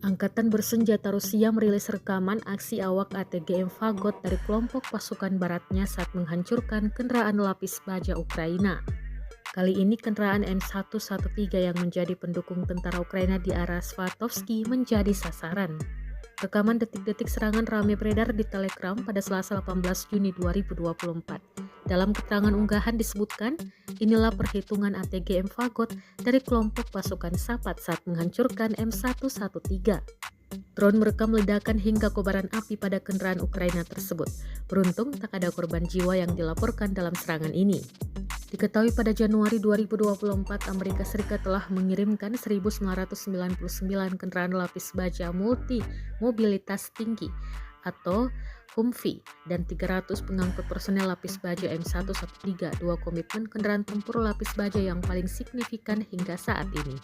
Angkatan bersenjata Rusia merilis rekaman aksi awak ATGM Fagot dari kelompok pasukan baratnya saat menghancurkan kendaraan lapis baja Ukraina. Kali ini kendaraan M113 yang menjadi pendukung tentara Ukraina di arah Svatovsky menjadi sasaran. Rekaman detik-detik serangan ramai beredar di Telegram pada Selasa 18 Juni 2024. Dalam keterangan unggahan disebutkan, inilah perhitungan ATGM Fagot dari kelompok pasukan Sapat saat menghancurkan M113. Drone merekam ledakan hingga kobaran api pada kendaraan Ukraina tersebut. Beruntung tak ada korban jiwa yang dilaporkan dalam serangan ini. Diketahui pada Januari 2024, Amerika Serikat telah mengirimkan 1.999 kendaraan lapis baja multi mobilitas tinggi atau Humvee dan 300 pengangkut personel lapis baja M113, dua komitmen kendaraan tempur lapis baja yang paling signifikan hingga saat ini.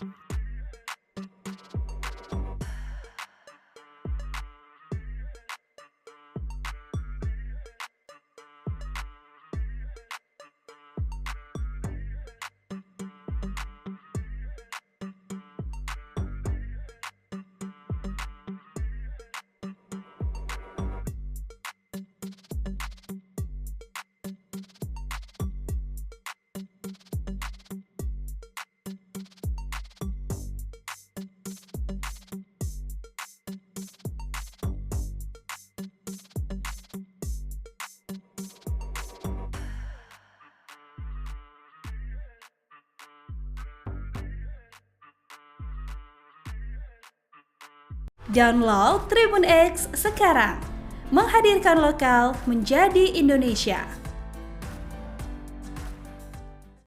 Download Tribun X sekarang, menghadirkan lokal menjadi Indonesia.